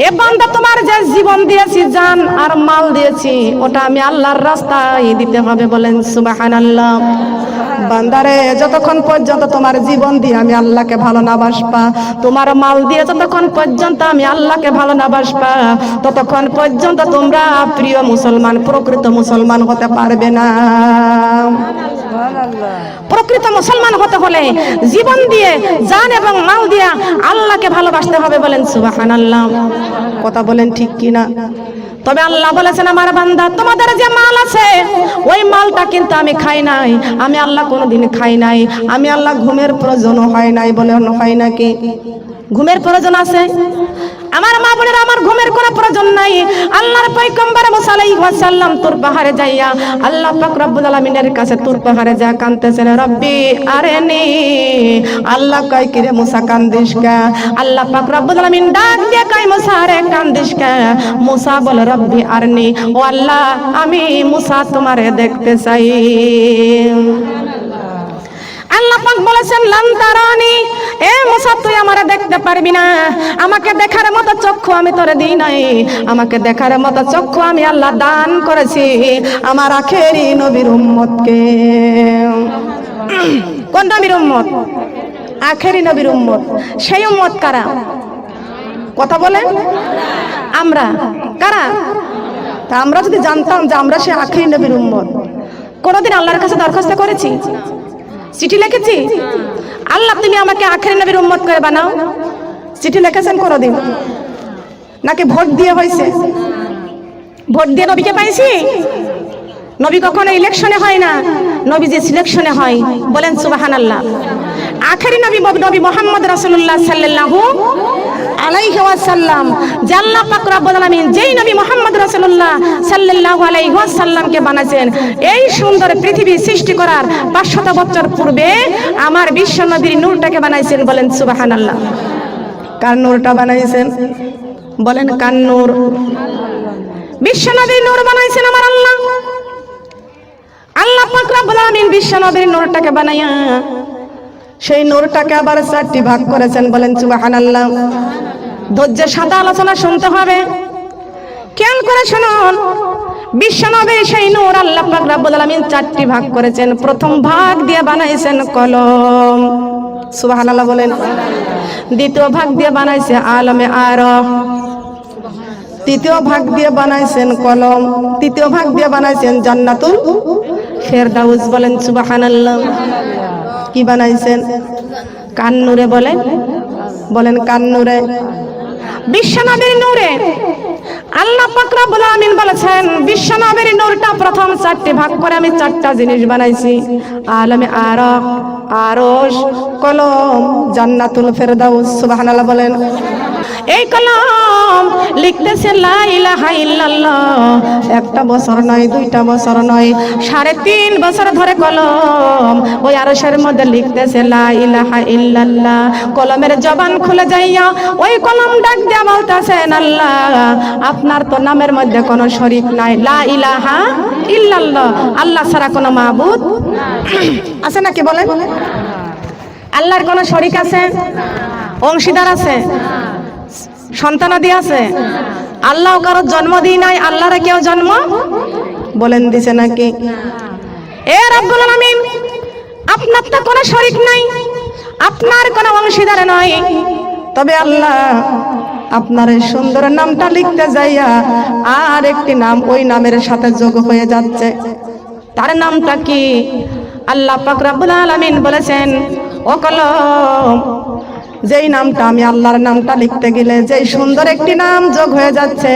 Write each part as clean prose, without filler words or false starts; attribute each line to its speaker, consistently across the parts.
Speaker 1: এ বান্দা তোমার যে জীবন দিয়েছি, জান আর মাল দিয়েছি, ওটা আমি আল্লাহর রাস্তায় দিতে হবে। বলেন সুবহানাল্লাহ। বান্দারে যতক্ষণ পর্যন্ত তোমার জীবন দিয়ে আমি আল্লাহকে ভালো না বাসবা, তোমার মাল দিয়ে যতক্ষণ পর্যন্ত আমি আল্লাহকে ভালো না বাসবা, ততক্ষণ পর্যন্ত তোমরা প্রিয় মুসলমান, প্রকৃত মুসলমান হতে পারবে না। প্রকৃত মুসলমান হতে হলে জীবন দিয়ে, জান এবং মাল দিয়ে আল্লাহকে ভালোবাসতে হবে। বলেন সুবহানাল্লাহ। কথা বলেন ঠিক কিনা? তবে আল্লাহ বলেছেন, আমার বান্দা তোমাদের যে মাল আছে ওই মালটা কিন্তু আমি খাই নাই, আমি আল্লাহ কোনোদিন খাই নাই। আমি আল্লাহ ঘুমের প্রয়োজন হয় নাই। বলে হয় নাকি? ঘুমের প্রয়োজন আছে? আমার মা বোনেরা, আমার ঘুমের কোনো প্রয়োজন নাই। আল্লাহর পয়গম্বর মুসা আলাইহিস সালাম তুর পাহাড়ে যাইয়া আল্লাহ পাক রব্বুল আলামিনের কাছে তুর পাহাড়ে যা কাঁদতেছেন, রব্বি আরেনি। আল্লাহ কয় কি রে মুসা কান্দিস কে? আল্লাহ পাক রব্বুল আলামিন ডাক দিয়ে কয়, মুসা রে কান্দিস কে? মুসা বলে, রব্বি আরনি, ও আল্লাহ আমি মুসা তোমারে দেখতে চাই। আল্লাহ পাক বলেছেন, লান তারানি, এ মুসা তুই আমারে দেখতে পারবি না। আমাকে দেখার মতো চক্ষু আমি তোরে দিই নাই। আমাকে দেখার মতো চক্ষু আমি আল্লাহ দান করেছি আমার আখেরি নবীর উম্মতকে। কোন নবীর উম্মত? আখেরি নবীর উম্মত। সেই উম্মত কারা? কথা বলেন। আমরা কারা? তা আমরা যদি জানতাম যে আমরা সেই আখেরি নবীর উম্মত, কোনদিন আল্লাহর কাছে দরখাস্ত করেছি? চিঠি লিখেছি? আল্লাহ তুমি আমাকে আখেরি নবীর উম্মত করে বানাও। চিঠি লিখেছেন কোনদিন? নাকি ভোট দিয়ে হয়েছে? ভোট দিয়ে নবীকে পাইছি? নবী কখনো ইলেকশনে হয় না, নবী যে সিলেকশনে হয়। বলেন সুবহানাল্লাহ। আখেরি নবী নবী মুহাম্মদ রাসূলুল্লাহ সাল্লাল্লাহু আলাইহি ওয়াসাল্লাম, যে আল্লাহ পাক রব্বুল আলামিন যেই নবী মুহাম্মদ রাসূলুল্লাহ সাল্লাল্লাহু আলাইহি ওয়াসাল্লামকে বানাইছেন, এই সুন্দর পৃথিবী সৃষ্টি করার 500 বছর পূর্বে আমার বিশ্ব নবীর নূরটাকে বানাইছেন। বলেন সুবহানাল্লাহ। কার নূরটা বানাইছেন? বলেন কার নূর? বিশ্ব নবীর নূর বানাইছেন আমার আল্লাহ। আল্লাহ পাক রব্বুল আলামিন বিশ্ব নবীর নূরটাকে বানাইয়া সেই নূরটাকে আবার 4টি ভাগ করেছেন। বলেন সুবহানাল্লাহ। ধৈর্যের সাথে আলোচনা শুনতে হবে, খেয়াল করে শুনুন। বিশ্ব নবীর সেই নূর আল্লাহ পাক রব্বুল আলামিন 4টি ভাগ করেছেন। প্রথম ভাগ দিয়ে বানাইছেন কলম। সুবহানাল্লাহ বলেন। দ্বিতীয় ভাগ দিয়ে বানাইছে আলমে আরফ। তৃতীয় ভাগ দিয়ে বানাইছেন কলম। তৃতীয় ভাগ দিয়ে বানাইছেন জান্নাতুল ফেরদাউস। বলেন সুবহানাল্লাহ। কি বানাইছেন? কার নূরে? বলেন কার নূরে? বিশ্ব নবীর নূরে। আল্লাহ পাক রব্বুল আলামিন বলেছেন, বিশ্ব নবীর নূরটা প্রথম 4টি ভাগ করে আমি 4টা জিনিস বানাইছি। আলমে আরফ, আরশ, কলম, জান্নাতুল ফেরদাউস। সুবহানাল্লাহ বলেন। এই কলম লিখতেছে লা ইলাহা ইল্লাল্লাহ। 1টা বছর নয়, 2টা বছর নয়, 3.5 বছর ধরে কলম ওই আরশের মধ্যে লিখতেছে লা ইলাহা ইল্লাল্লাহ। কলমের জবান খুলে যাইয়া ওই কলম ডাক দিয়া বলতেছেন, আল্লাহ আপনার তো নামের মধ্যে কোনো শরীক নাই। লা ইলাহা ইল্লাল্লাহ, আল্লাহ ছাড়া কোনো মাবুদ আছে নাকি? বলেন। আল্লাহর কোনো শরীক আছে? অংশীদার আছে? সন্তানাদি আছে? আল্লাহ কারো জন্ম দিই নাই, আল্লাহরে কেউ জন্ম বলেন দিছে নাকি? এ রব্বুল আলামিন, আপনার তো কোনো শরীক নাই, আপনার কোনো অংশীদার নয়। তবে আল্লাহ আপনার এই সুন্দর নামটা লিখতে যাইয়া আর একটি নাম ওই নামের সাথে যোগ হয়ে যাচ্ছে। তার নামটা কি? আল্লাহ পাক রব্বুল আলামিন বলেছেন, ও কলম, যেই নামটা আমি আল্লাহর নামটা লিখতে গেলে যেই সুন্দর একটি নাম যোগ হয়ে যাচ্ছে,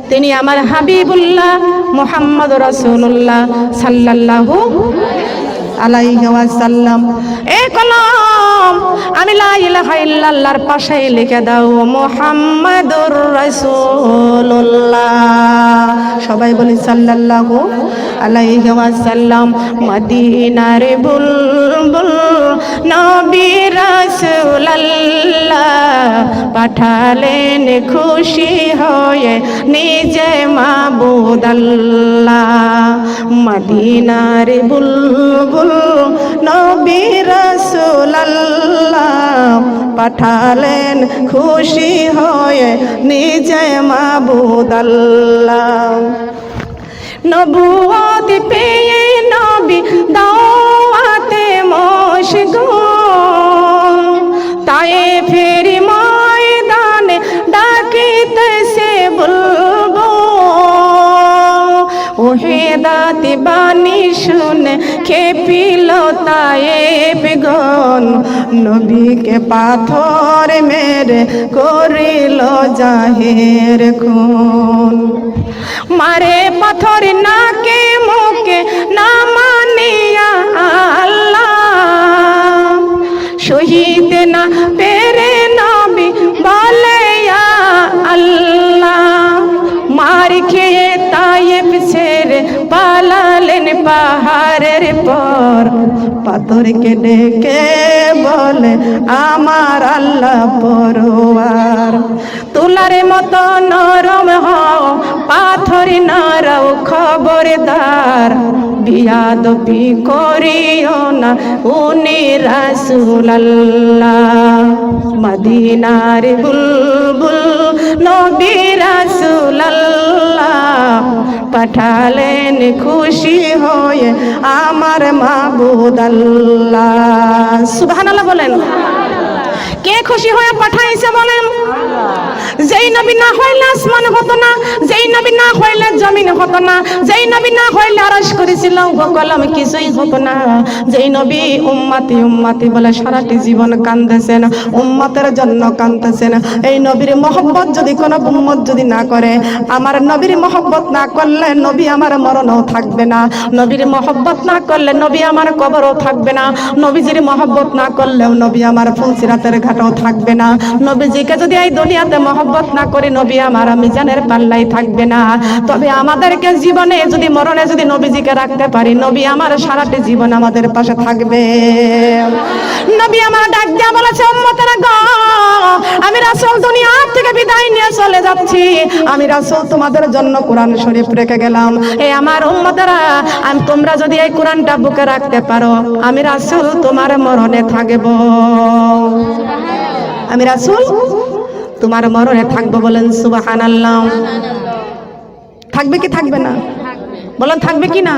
Speaker 1: তিনি আমার হাবিবুল্লাহ মুহাম্মদ রাসূলুল্লাহ সাল্লাল্লাহু আলাইহি ওয়াসাল্লাম। এ কলম, আমি লা ইলাহা ইল্লাল্লাহর পাশে লিখে দাও মুহাম্মাদুর রাসূলুল্লাহ। সবাই বলি সাল্লাল্লাহু আলাইহি ওয়াসাল্লাম। মদিনার বুলবুল নবী রাসূলুল্লাহ পাঠালেন খুশি হয়ে নিজে মাবুদ আল্লাহ। মদিনার বুলবুল বুলবুল নবী রাসূলুল্লাহ পাঠালেন খুশি হয়ে নিজে মাবুদ আল্লাহ। নবুয়ত পেয়ে নবী দাওয়াতে মশগুল, তায়েফের ময়দানে ডাকিতেছে বুলবুল। ওহেদাত বাণী শুনে খেপিল তায়েফগণ, নবীকে পাথর মেরে করিল জাহের খুন। মারে পাথর নাকে মুখে না মানিয়া আল্লাহ, শহীদ না পেরে নবী বলে ইয়া আল্লাহ। মার খেয়ে তায়েফ ছেড়ে পালালেন পাহাড়ের পর, পাথরকে ডেকে বলে আমার আল্লাহ পরওয়ার। তুলার মতো নরম হও পাথর নারাও খবরদার, বিয়াদবি করিও না উনি রাসূলুল্লাহ। মদিনার বুলবুল নবী রাসূলুল্লাহ পাঠালেন খুশি হয়ে আমার মাবুদ আল্লাহ। সুবহানাল্লাহ বলেন। কে খুশি হয়ে পাঠাইছে বলেন? যেই নবী না হইলে আসমান হতো না, যেই নবী না হইলে জমিন হতো না, যেই নবী না হইলে আরশ করেছিল কলম কিছুই হতো না। যেই নবী উম্মতি উম্মতি বলে সারাটি জীবন কাঁদতেছেন, উম্মতের জন্য কাঁদতেছেন। এই নবীর মহব্বত যদি কোনো উম্মত যদি না করে, আমার নবীর মহব্বত না করলে নবী আমার মরণও থাকবে না, নবীর মহব্বত না করলে নবী আমার কবরও থাকবে না, নবীজির মহব্বত না করলেও নবী আমার ফুলসিরাতের ঘাটও থাকবে না। নবীজিকে যদি এই দুনিয়াতে মহব্বত না করি, নবী আমার মিজানের পাল্লাই থাকবে না। তবে আমাদেরকে জীবনে যদি মরণে যদি নবীজিকে রাখতে পারি, নবী আমার সারাটি জীবন আমাদের পাশে থাকবে। নবী আমার ডাক দিয়া বলেছে, উম্মতেরা গো, আমি রাসূল দুনিয়া থেকে বিদায় নিয়ে চলে যাচ্ছি, আমি রাসূল তোমাদের জন্য কোরআন শরীফ রেখে গেলাম। এই আমার উম্মতেরা, আমি তোমরা যদি এই কোরআনটা বুকে রাখতে পারো, আমি রাসূল তোমার মরণে থাকব। আমি রাসূল তোমার মরণে থাকবো। বলেন সুবহানাল্লাহ। থাকবে কি থাকবে না? বলেন থাকবে কি না?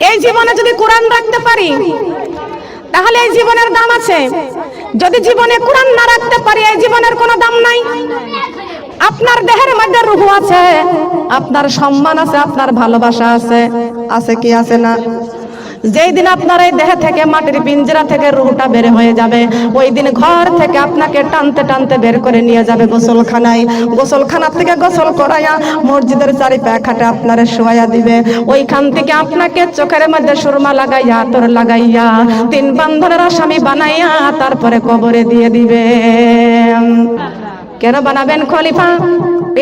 Speaker 1: এই জীবনে যদি কোরআন রাখতে পারি, তাহলে এই জীবনের দাম আছে। যদি জীবনে কোরআন না রাখতে পারি, এই জীবনের কোনো দাম নাই। আপনার দেহের মধ্যে রূহ আছে, আপনার সম্মান আছে, আপনার ভালোবাসা আছে, আছে কি আছে না? যেই দিন আপনার এই দেহ থেকে মাটির পিঞ্জরা থেকে রূহটা বের হয়ে যাবে, ওই দিন ঘর থেকে আপনাকে টানতে টানতে বের করে নিয়ে যাবে গোসলখানায়। গোসলখানা থেকে গোসল করাইয়া মসজিদের চারিপাশে খাটে আপনারে শোয়াইয়া দিবে। ওইখান থেকে আপনাকে চোখের মধ্যে সুরমা লাগাইয়া আতর লাগাইয়া 3 বান্ধনের আসামি বানাইয়া তারপরে কবরে দিয়ে দিবে। কেন বানাবেন খলিফা?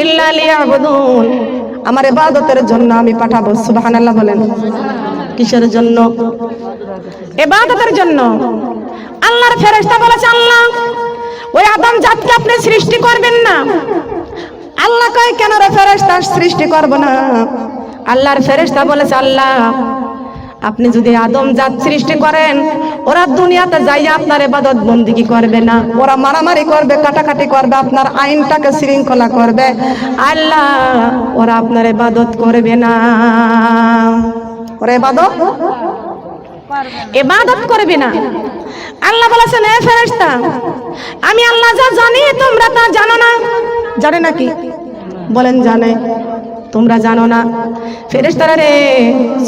Speaker 1: ইল্লা লিয়াবুদুন, আমার ইবাদতের জন্য আমি পাঠাবো। সুবহানাল্লাহ বলেন। কিসের জন্য? ইবাদতের জন্য। আল্লাহর ফেরেশতা বলেছে, আল্লাহ ওই আদম জাতকে আপনি সৃষ্টি করবেন না। আল্লাহ কয়, কেন রে ফেরেশতা সৃষ্টি করব না? আল্লাহর ফেরেশতা বলেছে, আল্লাহ আপনি যদি আদম জাত সৃষ্টি করেন, ওরা দুনিয়াতে যাইয়া আপনার ইবাদত বন্দেগী করবে না, ওরা মারামারি করবে, কাটাকাটি করবে, আপনার আইনটাকে শৃঙ্খলা করবে। আল্লাহ ওরা আপনার ইবাদত করবে না, ওরা ইবাদত করবে না। আল্লাহ বলেছেন, এ ফেরেশতা, আমি আল্লাহ যা জানি তোমরা তা জানো না। জানে নাকি? বলেন জানে। তোমরা জানো না। ফেরেশতারা রে,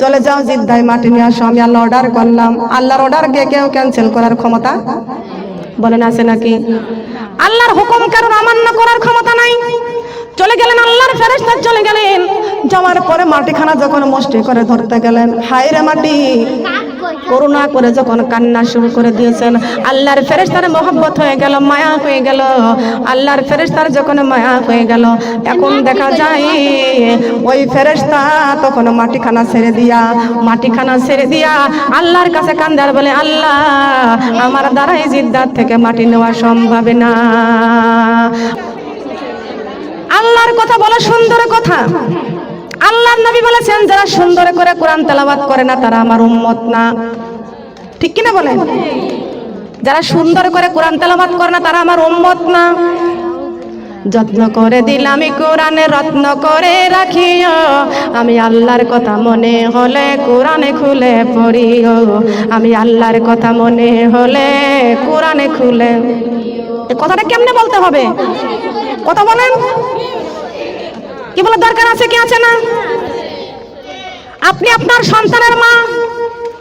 Speaker 1: চলে যাও, জিদ্দায় মাটি নিয়ে আসো, আমি আল্লাহ অর্ডার করলাম। আল্লাহর অর্ডারকে কেউ ক্যান্সেল করার ক্ষমতা বলেন আছে নাকি? আল্লাহর হুকুম কারণ অমান্য করার ক্ষমতা নাই। চলে গেলেন আল্লাহর ফেরেশতা, চলে গেলেন। যাওয়ার পরে মাটিখানা যখন মুষ্টি করে ধরতে গেলেন, হায় রে মাটি, করুণা করে যখন কান্না শুরু করে দিয়েছেন, আল্লাহর ফেরেশতার মহব্বত হয়ে গেল, মায়া হয়ে গেল। আল্লাহর ফেরেশতার যখন মায়া হয়ে গেল, এখন দেখা যায় ওই ফেরেশতা তখন মাটিখানা ছেড়ে দিয়া আল্লাহর কাছে কান্দে আর বলে, আল্লাহ আমার দ্বারাই জিদ্দাত থেকে মাটি নেওয়া সম্ভব না। আল্লাহর কথা বলা সুন্দর কথা, আল্লাহর নবী বলেছেন যারা সুন্দর করে কোরআন তেলাওয়াত করে না তারা আমার উম্মত না। ঠিক কিনা বলেন? যারা সুন্দর করে কোরআন তেলাওয়াত করে না তারা আমার উম্মত না। যত্ন করে দিলাম কোরআনে রত্ন করে রাখিও, আমি আল্লাহর কথা মনে হলে কোরআনে খুলে পড়িও, আমি আল্লাহর কথা মনে হলে কোরআনে খুলে। এই কথাটা কেমনে বলতে হবে? কথা বলেন। কি বলে দরকার আছে কি আছে না? আপনি আপনার সন্তানের মা,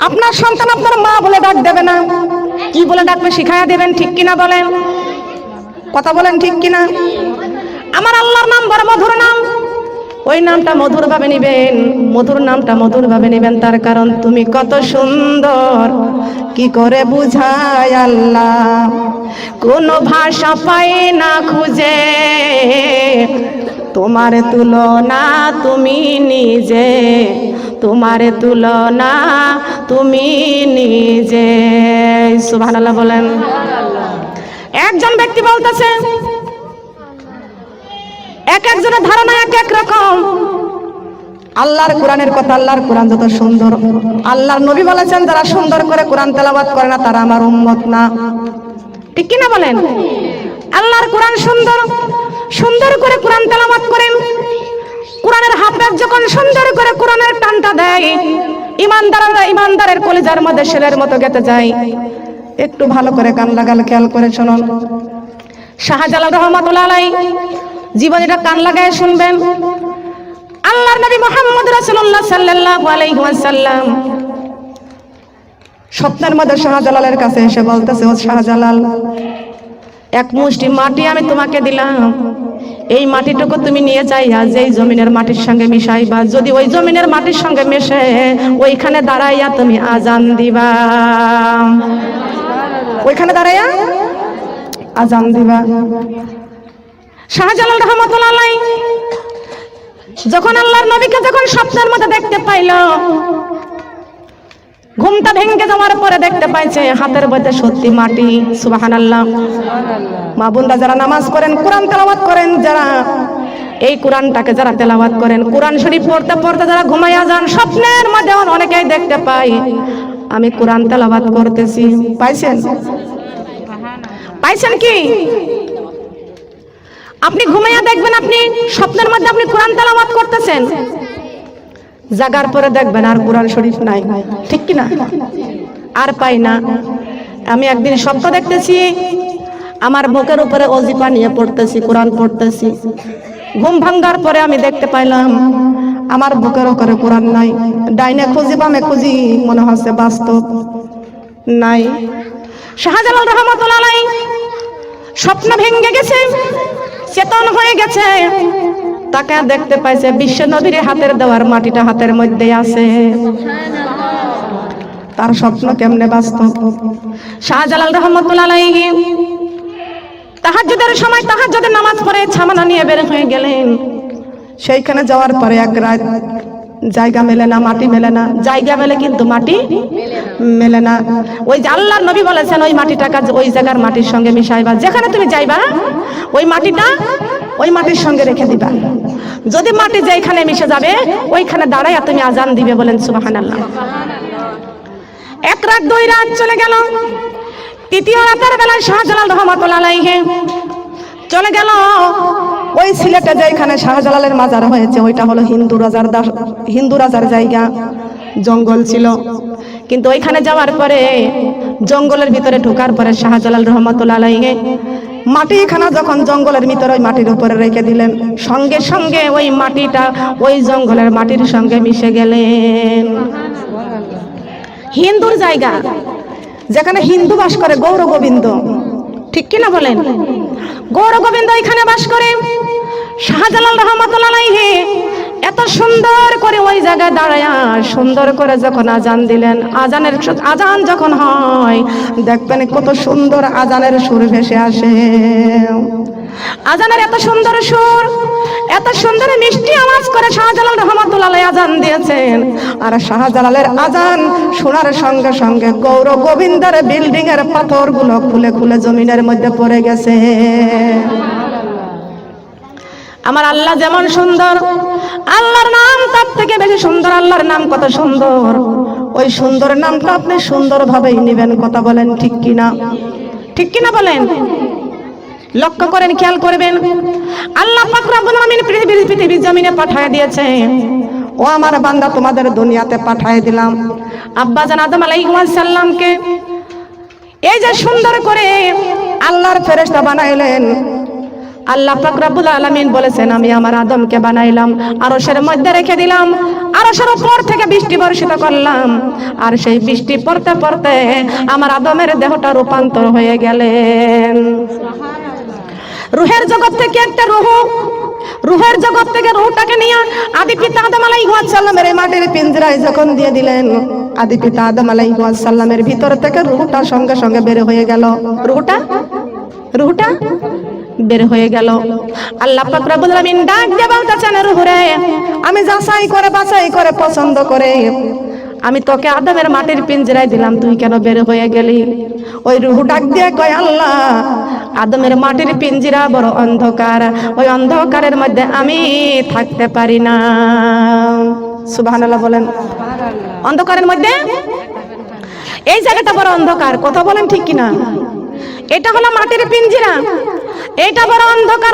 Speaker 1: আপনার সন্তান আপনার মা বলে ডাক দেবে না, কি বলে ডাকবে শিখাইয়া দেবেন। ঠিক কিনা বলেন? কথা বলেন ঠিক কিনা? আমার আল্লাহর নাম বড় মধুর নাম, ওই নামটা মধুর ভাবে নিবেন, মধুর নামটা মধুর ভাবে নিবেন। তার কারণ তুমি কত সুন্দর, কি করে বুঝায় আল্লাহ, কোন ভাষা পাই না খুঁজে, তোমার তুলনা তুমি নিজে, তোমার তুলনা তুমি নিজে। সুবহানাল্লাহ বলেন। একজন ব্যক্তি বলতেছে, এক একজনের ধারণা এক এক রকম। আল্লাহর কোরআনের কথা, আল্লাহর কোরআন যত সুন্দর, আল্লাহর নবী বলেছেন যারা সুন্দর করে কোরআন তেলাওয়াত করে না তারা আমার উম্মত না। ঠিক কিনা বলেন? আল্লাহর কোরআন সুন্দর, সুন্দর করে কোরআন তেলাওয়াত করেন। কোরআনের হাফেজ যখন সুন্দর করে কোরআনের টানটা দেয়, ইমানদাররা ইমানদারের কলিজার মধ্যে শেলের মতো গেঁথে যায়। একটু ভালো করে কান লাগাল, খেয়াল করে শুনুন। শাহজালাল রহমাতুল্লাহ আলাইহি জীবনীটা কান লাগায় শুনবেন। আল্লাহর নবী মুহাম্মদ রাসূলুল্লাহ সাল্লাল্লাহু আলাইহি ওয়াসাল্লাম স্বপ্নের মধ্যে শাহজালালের কাছে এসে বলতেছে, ও শাহজালাল, এক মুষ্টি মাটি আমি তোমাকে দিলাম, এই মাটিটুকু তুমি নিয়ে যাইয়া যেই জমিনের মাটির সঙ্গে মিশাইবা, যদি ওই জমিনের মাটির সঙ্গে মেশে ওইখানে দাঁড়াইয়া তুমি আজান দিবা, ওইখানে দাঁড়াইয়া আজান দিবা। শাহজালাল রহমাতুল্লাহ আলাইহি যখন আল্লাহর নবীকে যখন স্বপ্নের মধ্যে দেখতে পাইল, ঘুমটা ভেঙে যাওয়ার পরে দেখতে পাইছে হাতের মধ্যে সত্যি মাটি। সুবহানাল্লাহ। মা বোনরা যারা নামাজ করেন, কোরআন তেলাওয়াত করেন, যারা এই কোরআনটাকে যারা তেলাওয়াত করেন, কোরআন শরীফ পড়তে পড়তে যারা ঘুমাইয়া যান, স্বপ্নের মধ্যে অনেকেই দেখতে পাই আমি কোরআন তেলাওয়াত করতেছি। পাইছেন? পাইছেন কি? আপনি ঘুমাইয়া দেখবেন আপনি স্বপ্নের মধ্যে আপনি কোরআন তেলাওয়াত করতেছেন, জাগার পরে দেখবেন আর কোরআন শরীফ নাই। ঠিক কি না? আর পাই না। আমি একদিন স্বপ্ন দেখতেছি আমার বুকের উপরে ওজিফা নিয়ে পড়তেছি, কোরআন পড়তেছি। ঘুম ভাঙ্গার পরে আমি দেখতে পাইলাম আমার বুকের উপরে কোরআন নাই। ডাইনে খুঁজি বামে খুঁজি, মনে হচ্ছে বাস্তব নাই। শাহজালাল রহমাতুল্লাহ আলাইহি স্বপ্ন ভেঙে গেছে, চেতন হয়ে গেছে, তাকে দেখতে পাইছে বিশ্ব নবীর হাতের দেওয়ার মাটিটা হাতের মধ্যে আছে। তার স্বপ্ন কেমনে বাস্তব। শাহজালাল রহমাতুল্লাহ আলাইহি তাহাজ্জুদের সময় তাহাজ্জুদের নামাজ পড়ে ছামানা নিয়ে বের হয়ে গেলেন। সেইখানে যাওয়ার পরে এক রাত জায়গা মেলে না, মাটি মেলে না। জায়গা মেলে কিন্তু মাটি মেলে না। ওই যে আল্লাহর নবী বলেছেন ওই মাটিটাকে ওই জায়গার মাটির সঙ্গে মিশাইবা, যেখানে তুমি যাইবা ওই মাটিটা ওই মাটির সঙ্গে রেখে দিবা। যদি মাটি যেখানে মিশে যাবে ওইখানে দাঁড়াইয়া তুমি আজান দিবে। বলেন সুবহানাল্লাহ। এক রাত দুই রাত চলে গেল। তৃতীয় রাতের বেলায় শাহজালাল রহমাতুল্লাহ আলাইহি চলে গেল ওই সিলেটে যেখানে শাহজালালের মাজার হয়েছে, ওইটা হলো হিন্দু রাজার জায়গা। জঙ্গল ছিল, কিন্তু ওইখানে যাওয়ার পরে জঙ্গলের ভিতরে ঢোকার পরে শাহজালাল রহমাতুল্লাহ আলাইহি মাটিখানা যখন জঙ্গলের ভিতরে ওই মাটির উপরে রেখে দিলেন, সঙ্গে সঙ্গে ওই মাটিটা ওই জঙ্গলের মাটির সঙ্গে মিশে গেলেন। হিন্দুর জায়গা, যেখানে হিন্দু বাস করে, গৌর গোবিন্দ। ঠিক কিনা বলেন? গৌর গোবিন্দ এখানে বাস করে। শাহজালাল রহমাতুল্লাহ আলাইহি এত সুন্দর করে ওই জায়গায় দাঁড়ায়া সুন্দর করে যখন আজান দিলেন, আজান যখন হয় দেখবেন কত সুন্দর আজানের সুর ভেসে আসে। আজানের এত সুন্দর সুর, এত সুন্দর মিষ্টি আওয়াজ করে শাহজালাল রহমাতুল্লাহ আলাইহি আজান দিয়েছেন। আর শাহজালালের আজান শোনার সঙ্গে সঙ্গে গৌর গোবিন্দের বিল্ডিং এর পাথরগুলো খুলে খুলে জমিনের মধ্যে পড়ে গেছে। আমার আল্লাহ যেমন সুন্দর আল্লাহর নাম তার থেকে বেশি সুন্দর। আল্লাহর নাম কত সুন্দর, ওই সুন্দর নামটা আপনি সুন্দরভাবেই নেবেন। কথা বলেন ঠিক কিনা? ঠিক কিনা বলেন? লক্ষ্য করেন, খেয়াল করবেন। আল্লাহ পাক রব্বুল আমিন পৃথিবীর জমিনে পাঠিয়ে দিয়েছে। ও আমার বান্দা, তোমাদের দুনিয়াতে পাঠিয়ে দিলাম। আব্বা জান আদম আলাইহিস সালামকে এই যে সুন্দর করে আল্লাহর ফেরেশতা বানাইলেন। আল্লাহ পাক রব্বুল আলামিন বলেছেন, আমি আমার আদমকে বানাইলাম, আরশের মধ্যে রেখে দিলাম, আরশের উপর থেকে বৃষ্টি বর্ষিত করলাম। আর সেই বৃষ্টি পড়তে পড়তে আমার আদমের দেহটা রূপান্তর হয়ে গেলেন। রূহের জগৎ থেকে একটা রূহের জগৎ থেকে রূহটাকে নিয়ে আদি পিতা আদম আলাইহিস সালামের মাটির পিঞ্জরায় যখন দিয়ে দিলেন, আদি পিতা আদম আলাইহিস সালামের ভিতর থেকে রূহটা সঙ্গে সঙ্গে বের হয়ে গেল। রূহটা বের হয়ে গেল। আল্লাহ পাক রব্বুল আমিন ডাক দিয়ে বলতেছেন, রূহরে আমি যাচাই করে বাছাই করে পছন্দ করে আমি তোকে আদমের মাটির পিঞ্জরায় দিলাম, তুই কেন বের হয়ে গেলি? ওই রূহ ডাক দিয়ে কয়, আল্লাহ আদমের মাটির পিঞ্জরা বড় অন্ধকার, ওই অন্ধকারের মধ্যে আমি থাকতে পারি না। সুবহানাল্লাহ বলেন। অন্ধকারের মধ্যে এই জায়গাটা বড় অন্ধকার। কথা বলেন ঠিক কিনা? এটা হলো মাটির পিঞ্জরা, এটা বড়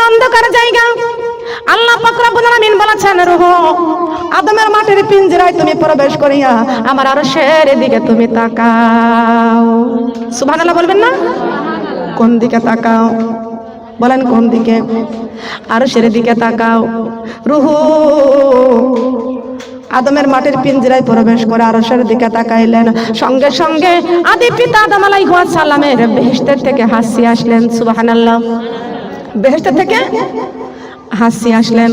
Speaker 1: অন্ধকার জায়গা। আল্লাহ পাক রব্বুল আমিন বলেছেন, রূহ আদমের মাটির পিঞ্জরায় তুমি প্রবেশ করিয়া আমার আরশের দিকে তুমি তাকাও। সুবহানাল্লাহ বলবেন না? কোন দিকে তাকাও? বলেন কোন দিকে? আরশের দিকে তাকাও। রূহ আদমের মাটির পিঞ্জরায় প্রবেশ করে আরশের দিকে তাকাইলেন। সঙ্গে সঙ্গে আদি পিতা আদম আলাইহিস সালামের বেহেশতের থেকে হাসি আসলেন। সুবহানাল্লাহ। বেহেশতের থেকে হাসি আসলেন।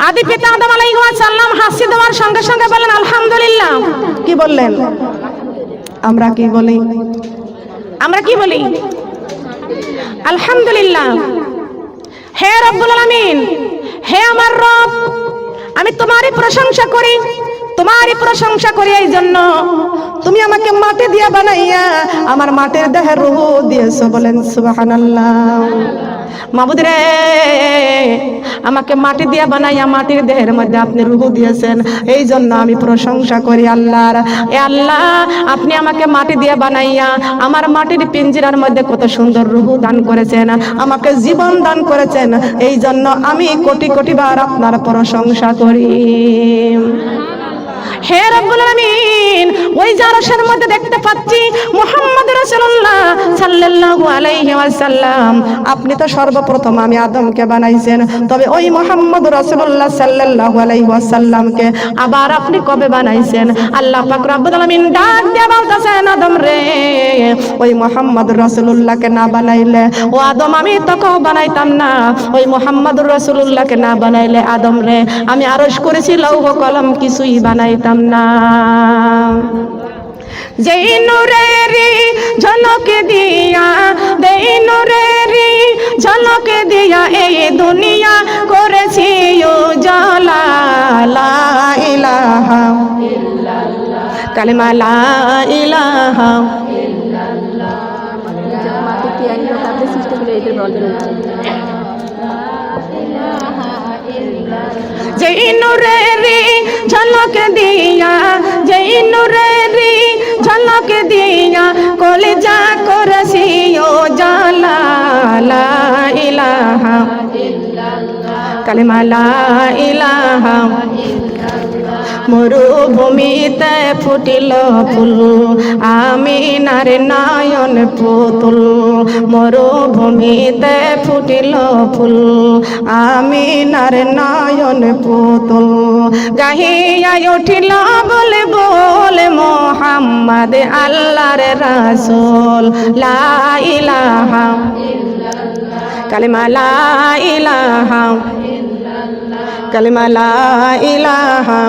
Speaker 1: আদি পিতা আদম আলাইহিস সালাম হাসি দেওয়ার সঙ্গে সঙ্গে বলেন, আলহামদুলিল্লাহ। কি বললেন? আমরা কি বলি? আলহামদুলিল্লাহ। হে রব্বুল আলামিন, হে আমার রব, আমি তোমারই প্রশংসা করি এই জন্য তুমি আমাকে মাটি দিয়ে বানাইয়া আমার মাটির দেহে রূহ দিয়েছো। বলেন সুবহানাল্লাহ। মাবুদ রে, আমাকে মাটি দিয়ে বানাইয়া মাটির দেহের মধ্যে আপনি রূহ দিয়েছেন, এই জন্য আমি প্রশংসা করি আল্লাহর। এ আল্লাহ, আপনি আমাকে মাটি দিয়ে বানাইয়া আমার মাটির পিঞ্জরার মধ্যে কত সুন্দর রূহ দান করেছেন, আমাকে জীবন দান করেছেন, এই জন্য আমি কোটি কোটি বার আপনার প্রশংসা করি। হে রব্বুল আলামিন, ওই যে আরশের মধ্যে দেখতে পাচ্ছি মুহাম্মদ রাসূলুল্লাহ সাল্লাল্লাহু আলাইহি ওয়াসাল্লাম, আপনি তো সর্বপ্রথম আমি আদমকে বানাইছেন, তবে ওই মুহাম্মদ রাসূলুল্লাহ সাল্লাল্লাহু আলাইহি ওয়াসাল্লামকে আবার আপনি কবে বানাইছেন? আল্লাহ পাক রব্বুল আলামিন ডাক দিয়ে বলতেছেন, আদম রে, ওই মুহাম্মদ রাসূলুল্লাহকে না বানাইলে ও আদম আমি তোকে বানাইতাম না। ওই মুহাম্মদ রাসূলুল্লাহকে না বানাইলে আদম রে আমি আরশ করেছি লৌহ কলম কিছুই বানাইতাম না। যেই নূরেরি ঝলক দিয়া, দেই নূরেরি ঝলক দিয়া এই দুনিয়া করেছি উজালা। লা ইলাহা ইল্লাল্লাহ, কালিমা লা ইলাহা ইল্লাল্লাহ। মাটি কি আইলো তাতে সৃষ্টি করে এদের বলবেন না। যেই নূরেরি ঝলক দিয়া, যেই নূরেরি ঝলক দিয়া কলিজা করেছি উজালা। লা ইলাহা ইল্লাল্লাহ, কালিমা লা ইলাহা ইল্লাল্লাহ। মরুভূমিতে ফুটিল ফুল, আমিনার নয়ন পুতুল। মরুভূমিতে ফুটিল ফুল, আমিনার নয়ন পুতুল। গাহিয়া উঠিল বলে বলে মুহাম্মদ আল্লাহর রাসূল। লা ইলাহা ইল্লাল্লাহ, কালিমা লা ইলাহা ইল্লাল্লাহ, কালিমা লা ইলাহা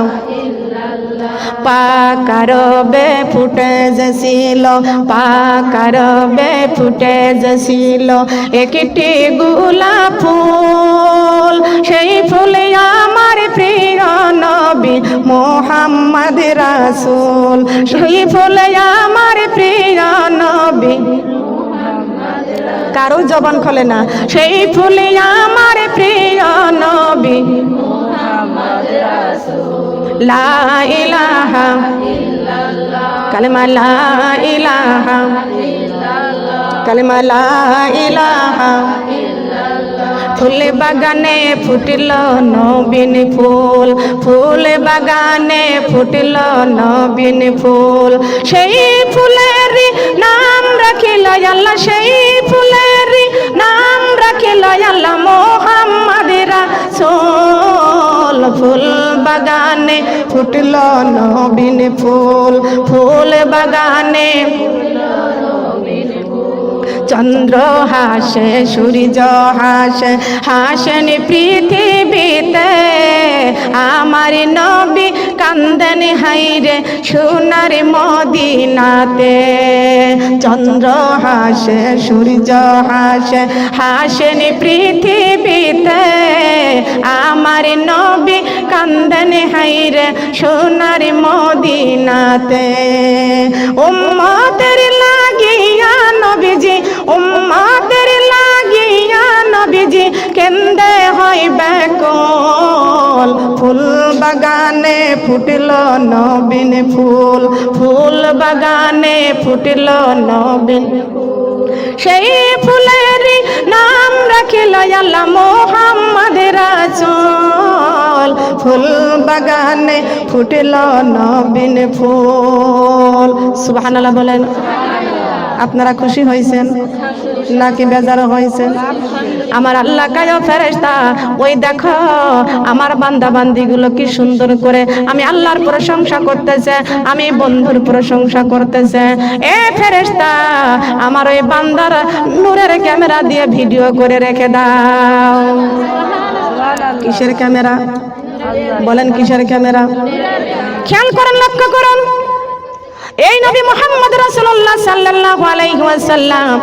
Speaker 1: ইল্লাল্লাহ। পাকারবে ফুটে যাছিল, পাকারবে ফুটে যাছিল একটি গোলাপ ফুল। সেই ফুলে আমার প্রিয় নবী মুহাম্মদ রাসূল। সেই ফুলে আমার প্রিয় নবী, কারো জবান খোলে না। সেই ফুলে আমার প্রিয় নবী লা ইলাহা কালেমা লা ইলাহা কালেমা লা ইলাহা ফুল বাগানে ফুটিল নবীন ফুল ফুল বাগানে ফুটিল নবীন ফুল সেই ফুলের নাম রাখিল আল্লাহ সেই ফুলের নাম রাখিল আল্লাহ মুহাম্মদ রাসূল ফুল বাগানে ফুটিল নবীন ফুল ফুল বাগানে চন্দ্র হাসে সূর্য হাসে হাসেন পৃথিবীতে আমার নবী কান্দেন হাইরে সোনার মদিনাতে চন্দ্র হাসে সূর্য হাসে হাসেন পৃথিবীতে আমার নবী কান্দেন হাইরে সোনার মদিনাতে উম্মতের লাগিয়া নবীজি উম্মতের লাগিয়া নবীজি কেন্দে হয় ব্যাকুল ফুল বাগানে ফুটিল নবীন ফুল ফুল বাগানে ফুটিল নবীন সেই ফুলের নাম রাখিল আল্লাহ মুহাম্মদ রাসূল ফুল বাগানে ফুটিল নবীন ফুল সুবহানাল্লাহ বলেন। আপনারা খুশি হয়েছেন নাকি বেজার হয়েছেন? আমার আল্লাহ কায়ো ফেরেশতা ওই দেখো আমার বান্দা বান্দিগুলো কি সুন্দর করে আমি আল্লাহর প্রশংসা করতেছে, আমি বন্ধুর প্রশংসা করতেছে। এ ফেরেশতা আমার ওই বান্দার নূরের ক্যামেরা দিয়ে ভিডিও করে রেখে দাও। কিসের ক্যামেরা বলেন? কিসের ক্যামেরা? খেয়াল করেন, লক্ষ্য করুন। এই নবী মুহাম্মদ রাসূলুল্লাহ সাল্লাল্লাহু আলাইহি ওয়াসাল্লাম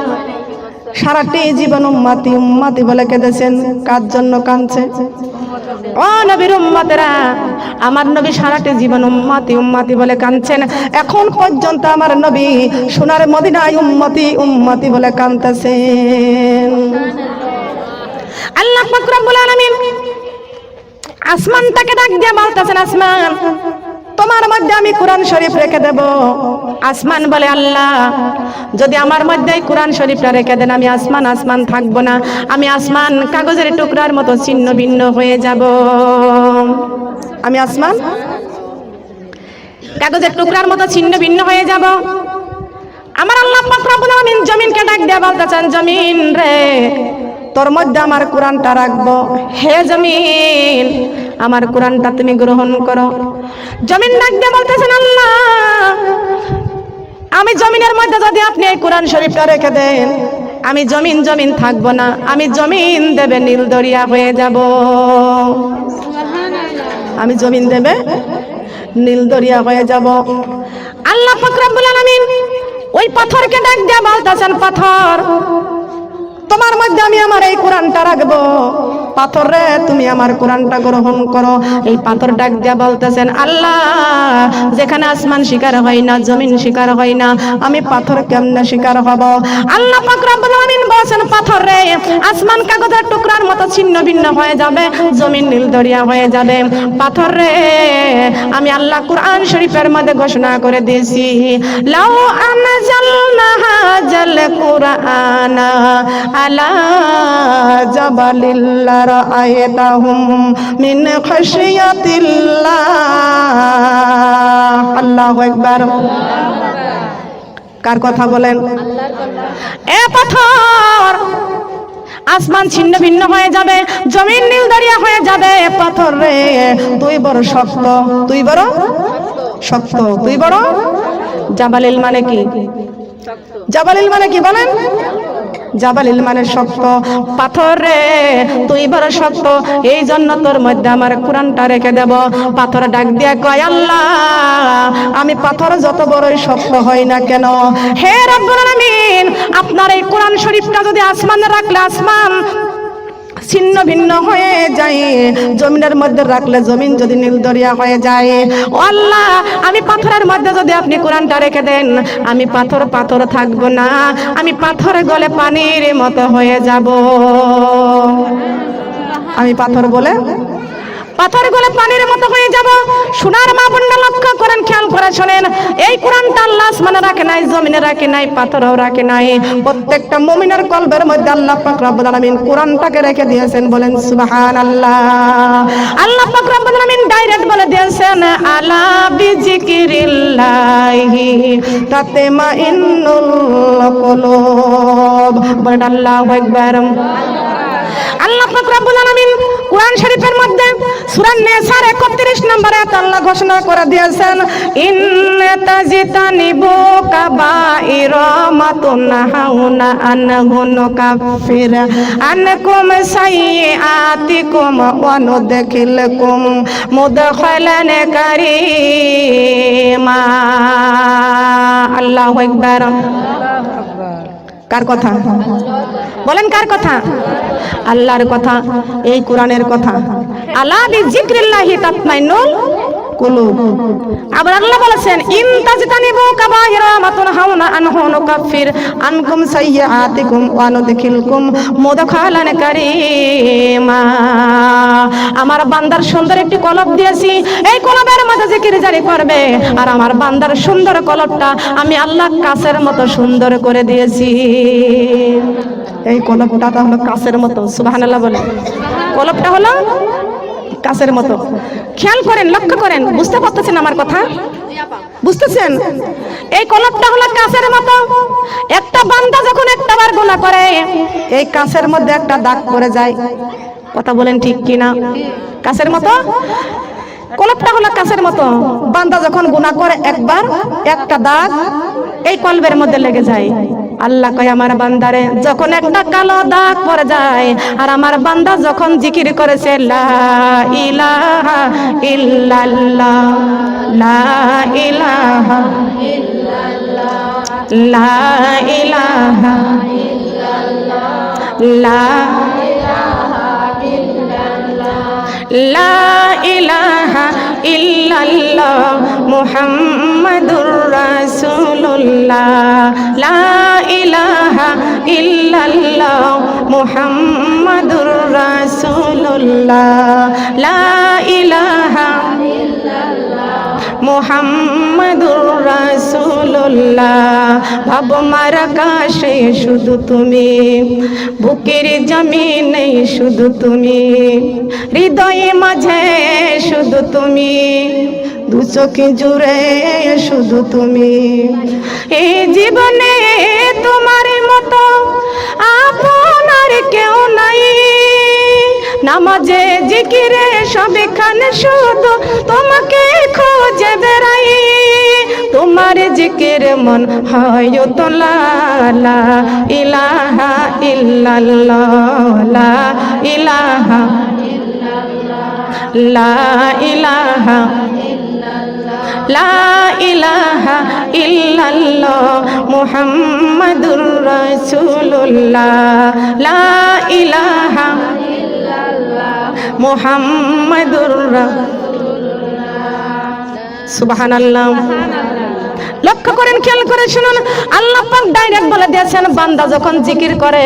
Speaker 1: সারাটি জীবন উম্মতি উম্মতি বলে কেঁদেছেন। কার জন্য কাঁদছে? ও নবীর উম্মতেরা, আমার নবী সারাটি জীবন উম্মতি উম্মতি বলে কাঁদছেন। এখন পর্যন্ত আমার নবী সোনার মদিনায় উম্মতি উম্মতি বলে কাঁদতেছেন। আল্লাহ পাক রব্বুল আলামিন আসমানটাকে ডাক দিয়ে বলতেছেন, আসমান তোমার মধ্যে আমি কোরআন শরীফ রেখে দেব। আসমান বলে, আল্লাহ যদি আমার মধ্যে কোরআন শরীফটা রেখে দেন আমি আসমান আসমান থাকবো না, আমি আসমান কাগজের টুকরার মতো ছিন্ন ভিন্ন হয়ে যাব। আমি আসমান কাগজের টুকরার মতো ছিন্ন ভিন্ন হয়ে যাব। আমার আল্লাহ পাক রব্বুল আলামিন জমিনকে ডাক দিয়ে বলতেছেন, জমিন রে তোর মধ্যে আমার কোরআনটা রাখবো। হে জমিন আমার কোরআনটা তুমি গ্রহণ করো। জমিন ডাক দিয়ে বলতেছেন, আল্লাহ আমি জমিনের মধ্যে যদি আপনি এই কোরআন শরীফটা রেখে দেন আমি জমিন জমিন থাকবো না, আমি জমিন দেবে নীল দরিয়া হয়ে যাব। আমি জমিন দেবে নীল দরিয়া হয়ে যাব। আল্লাহ পাক রব্বুল আলামিন ওই পাথরকে ডাক দিয়ে বলতেছেন, পাথর তোমার মধ্যে আমি আমার এই কোরআনটা রাখবো। পাথর রে তুমি আমার কোরআনটা গ্রহণ করো। এই পাথর ডাক দিয়া বলতেছেন, আল্লাহ যেখানে আসমান শিকার হয় না জমিন শিকার হয় না আমি পাথর কেমনে শিকার হব? আল্লাহ পাক রব্বুল আলামিন বলেন, পাথর রে আসমান কাগজের টুকরার মতো ছিন্ন ভিন্ন হয়ে যাবে, জমিন নীল দরিয়া হয়ে যাবে। পাথর রে আমি আল্লাহ কোরআন শরীফের মধ্যে ঘোষণা করে দিয়েছি, লাউ আনজালনা হাযাল কুরআনা আলা জাবালিল লারাআইতাহুম মিন খাশিয়াতিল্লাহ। আল্লাহু আকবার। কার কথা বলেন? এ পাথর আসমান ছিন্ন ভিন্ন হয়ে যাবে, জমিন নীল দরিয়া হয়ে যাবে। পাথর রে তুই বড় শক্ত, তুই বড় শক্ত, তুই বড়। জাবালিল মানে কি? জাবালিল মানে কি বলেন? জাবালিল মানে শক্ত। পাথর রে তুই বড় শক্ত, এই জন্য তোর মধ্যে আমার কোরআনটা রেখে দেব। পাথর ডাক দিয়া কয়, আল্লাহ আমি পাথর যত বড়ই শক্ত হই না কেন, হে রব্বুল আলামিন আপনার এই কোরআন শরীফটা যদি আসমানে রাখলে আসমান ছিন্ন ভিন্ন হয়ে যায়, জমিনের মধ্যে রাখলে জমিন যদি নীল দরিয়া হয়ে যায়, ও আল্লাহ আমি পাথরের মধ্যে যদি আপনি কোরআনটা রেখে দেন আমি পাথর পাথর থাকবো না, আমি পাথর গলে পানির মতো হয়ে যাব। আমি পাথর বলে পাথরগুলো পানির মতো হয়ে যাব। সোনার মা বোনরা লক্ষ্য করেন, খেয়াল করে শোনেন, এই কোরআনটা আল্লাহ আসমানে রাখে নাই, জমিনে রাখে নাই, পাথরেও রাখে নাই, প্রত্যেকটা মুমিনের কলবের মধ্যে আল্লাহ পাক রব্বুল আলামিন কোরআনটাকে রেখে দিয়েছেন। বলেন সুবহানাল্লাহ। আল্লাহ পাক রব্বুল আলামিন ডাইরেক্ট বলে দিয়েছেন, আলা বিজিকিরিল্লাহি তাতমাইন্নুল কুলুব। বলেন আল্লাহু আকবার। আল্লাহ পাক রব্বুল আলামিন কোরআন শরীফের মধ্যে সূরা নিসার 31 নম্বর আয়াত আল্লাহ ঘোষণা করে দিয়েছেন, ইন্না তাজিতানিবু কাবাইরা মা তুনহাউনা আনহু নুকাফির আনকুম সাইয়্যাতিকুম ওয়া নুদখিলকুম মুদখালান কারীমা। আল্লাহু আকবার। কার কথা বলেন? কার কথা? আল্লাহর কথা, এই কোরআনের কথা। আলা বিজিক্রিল্লাহি তাতমাইন্নুল কুলুব। আবার আল্লাহ বলেছেন, ইন তাজতানিবু কাবাইরা মা তুনহাউনা আনহু নুকাফির আনকুম সাইয়্যাতিকুম ওয়া নুদখিলকুম মুদখালান কারীমা। আমার বান্দার সুন্দর একটি কলব দিয়েছি, এই কলবের মধ্যে জিকির জারি করবে, আর আমার বান্দার সুন্দর কলবটা আমি আল্লাহ কাছের মতো সুন্দর করে দিয়েছি। এই কলবটা হলো কাছের মতো। সুবহানাল্লাহ বলে। কলবটা হলো কাছের মতো। খেয়াল করেন, লক্ষ্য করেন, বুঝতে পারতেছেন আমার কথা? বুঝতেছেন? এই কলবটা হলো কাছের মতো। একটা বান্দা যখন একটাবার গুনাহ করে, এই কাছের মধ্যে একটা দাগ পড়ে যায়। কথা বলেন ঠিক কিনা? কাছের মতো কলবটা হলো কাছের মতো। বান্দা যখন গুনাহ করে একবার, একটা দাগ এই কলবের মধ্যে লেগে যায়। আল্লাহ কয়, আমার বান্দারে যখন একটা কালো দাগ পড়ে যায়, আর আমার বান্দা যখন জিকির করেছে লা ইলাহা ইল্লাল্লাহ, লা ইলাহা ইল্লাল্লাহ, লা ইলাহা ইল্লাল্লাহ, লা লা ইলাহা ইল্লাল্লাহ মুহাম্মাদুর রাসূলুল্লাহ, লা ইলাহা ইল্লাল্লাহ মুহাম্মাদুর রাসূলুল্লাহ, লা ইলাহা ইল্লাল্লাহ মুহাম্মাদুর রাসূলুল্লাহ। ভাব মার আকাশে শুধু তুমি, বুকের জমিনে শুধু তুমি, হৃদয়ে মাঝে শুধু তুমি, দু চোখে জুড়ে শুধু তুমি। এই জীবনে তোমার মতো আপনার কেউ নাই, নামাজে জিকিরে সবখানে শুধু তোমাকে খোঁজে বেড়াই। তোমার জিকির মন হয় তো লা ইলাহা ইল্লাল্লাহ, লা ইলাহা লা ইলাহা লা ইলাহা ইল্লাল্লাহ মুহাম্মাদুর রাসূলুল্লাহ, লা ইলাহা ইল্লাল্লাহ মুহাম্মাদুর রাসূলুল্লাহ। সুবহানাল্লাহ। লক্ষ্য করেন, খেয়াল করে শুনুন, আল্লাহ পাক ডাইরেক্ট বলে দিয়েছেন, বান্দা যখন জিকির করে,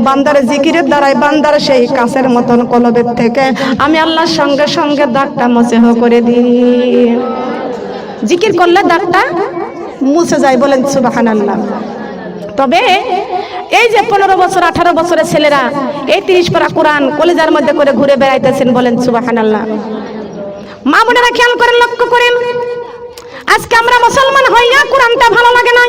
Speaker 1: বান্দার জিকিরের দ্বারাই বান্দার সেই কাছের মতন কলবের থেকে আমি আল্লাহর সঙ্গে সঙ্গে দাগটা মুছে করে দিই। জিকির করলে দাগটা মুছে যায়। বলেন সুবহানাল্লাহ। তবে এই যে 15 বছর 18 বছরের ছেলেরা এই 30 পারা কোরআন কলেজার মধ্যে করে ঘুরে বেড়াইতেছেন, বলেন সুবহানাল্লাহ। মা বোনেরা খেয়াল করেন, লক্ষ্য করেন, আজকে আমরা মুসলমান হইয়া কোরআনটা ভালো লাগে না।